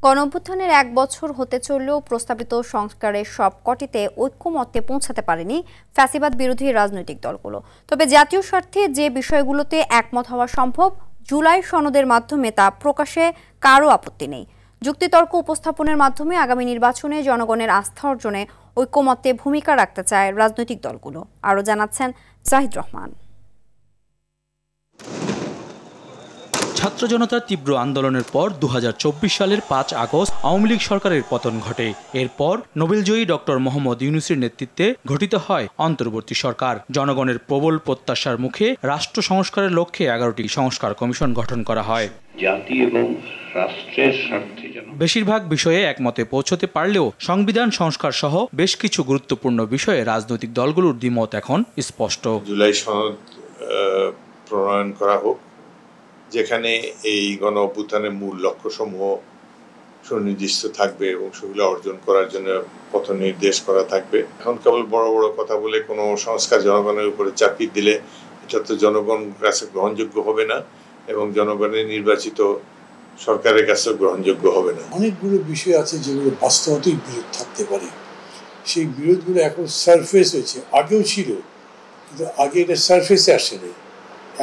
গণঅভ্যুত্থানের ১ বছর হতে চললেও প্রস্তাবিত সংস্কারের সবকটিতে ঐক্যমত্যে পৌঁছাতে পারেনি ফ্যাসিবাদ বিরোধী রাজনৈতিক দলগুলো। তবে জাতীয় স্বার্থে যে বিষয়গুলোতে একমত হওয়া সম্ভব, জুলাই সনদের মাধ্যমে তা প্রকাশে কারও আপত্তি নেই। যুক্তিতর্ক উপস্থাপনের মাধ্যমে আগামী নির্বাচনে জনগণের আস্থা অর্জনে ঐক্যমত্যে ভূমিকা রাখতে চায় রাজনৈতিক দলগুলো। আরও জানাচ্ছেন জাহিদ রহমান। ছাত্র জনতার তীব্র আন্দোলনের পর ২০২৪ সালের ৫ আগস্ট আওয়ামী লীগ সরকারের পতন ঘটে। এরপর নোবেলজয়ী ডক্টর মোহাম্মদ ইউনূসের নেতৃত্বে গঠিত হয় অন্তর্বর্তী সরকার। জনগণের প্রবল প্রত্যাশার মুখে রাষ্ট্র সংস্কারের লক্ষ্যে ১১টি সংস্কার কমিশন গঠন করা হয়। জাতি এবং রাষ্ট্রের স্বার্থে বেশিরভাগ বিষয়ে একমতে পৌঁছতে পারলেও সংবিধান সংস্কার সহ বেশ কিছু গুরুত্বপূর্ণ বিষয়ে রাজনৈতিক দলগুলোর দ্বিমত এখন স্পষ্ট। জুলাই সনদ প্রণয়ন করা হোক, যেখানে এই গণ অভ্যুত্থানের মূল লক্ষ্যসমূহ সুনির্দিষ্ট থাকবে এবং সেগুলো অর্জন করার জন্য পথ নির্দেশ করা থাকবে। এখন কেবল বড় বড় কথা বলে কোনো সংস্কার জনগণের উপরে চাপিয়ে দিলে এটা তো জনগণের কাছে গ্রহণযোগ্য হবে না এবং জনগণের নির্বাচিত সরকারের কাছে গ্রহণযোগ্য হবে না। অনেকগুলো বিষয় আছে যেগুলো বাস্তবতেই বিরোধ থাকতে পারে। সেই বিরোধগুলো এখন সারফেস হয়েছে, আগেও ছিল, কিন্তু আগে এটা সারফেসে আসেনি,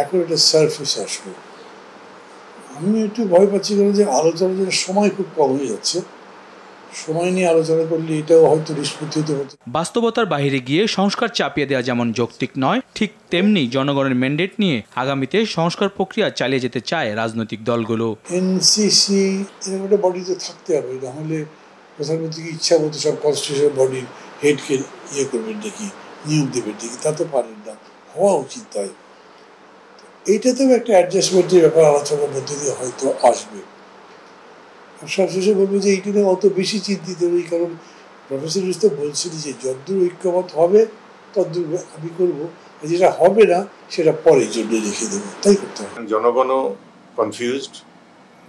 এখন এটা সারফেসে আসবে। আমি একটু ভয় পাচ্ছি যে আলোচনার সময় খুব কম হয়ে যাচ্ছে। সময় নিয়ে আলোচনা করলে এটাও হয়তো নিষ্পত্তি হতে পারে। বাস্তবতার বাইরে গিয়ে সংস্কার চাপিয়ে দেওয়া যেমন যৌক্তিক নয়, ঠিক তেমনি জনগণের ম্যান্ডেট নিয়ে আগামীতে সংস্কার প্রক্রিয়া চালিয়ে যেতে চায় রাজনৈতিক দলগুলো। এনসিসি এরকম একটা বডিতে থাকতে হবে, নাহলে প্রধানমন্ত্রীকে ইচ্ছা মতো সব কনস্টিটিউশন বডির হেডকে করবেন নাকি, নিয়োগ দেবেন নাকি, তা তো পারেন না, হওয়া উচিত তাই। এইটাতেও একটা অ্যাডজাস্টমেন্টের ব্যাপার আলোচনার মধ্যে দিয়ে হয়তো আসবে। আর সবশেষে বলবো যে এইটা নিয়ে অত বেশি চিন্তিত নেই, কারণ প্রফেসর ইউনূস তো বলছিলেন যে যতদূর ঐক্যমত হবে ততদূর আমি করবো, যেটা হবে না সেটা পরের জন্য রেখে দেবো, তাই করতে হবে। জনগণও কনফিউজড,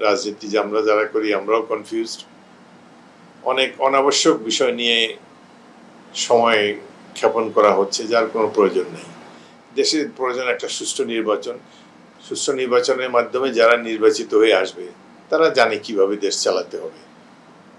রাজনীতি যে আমরা যারা করি আমরাও কনফিউজড। অনেক অনাবশ্যক বিষয় নিয়ে সময় ক্ষেপণ করা হচ্ছে, যার কোনো প্রয়োজন নেই। দেশের প্রয়োজন একটা সুষ্ঠু নির্বাচন। সুষ্ঠু নির্বাচনের মাধ্যমে যারা নির্বাচিত হয়ে আসবে তারা জানে কিভাবে দেশ চালাতে হবে,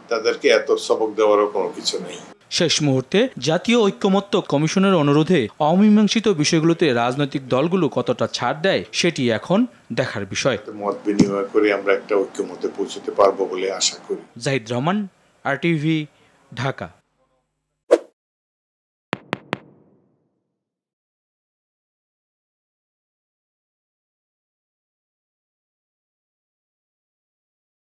তাদেরকে এত সবক দেওয়ারও কোনো কিছু নেই। শেষ মুহূর্তে জাতীয় ঐক্যমত্য কমিশনের অনুরোধে অমীমাংসিত বিষয়গুলোতে রাজনৈতিক দলগুলো কতটা ছাড় দেয় সেটি এখন দেখার বিষয়। মত বিনিময় করে আমরা একটা ঐক্যমত্যে পৌঁছতে পারবো বলে আশা করি। জাহিদ রহমান, RTV, ঢাকা।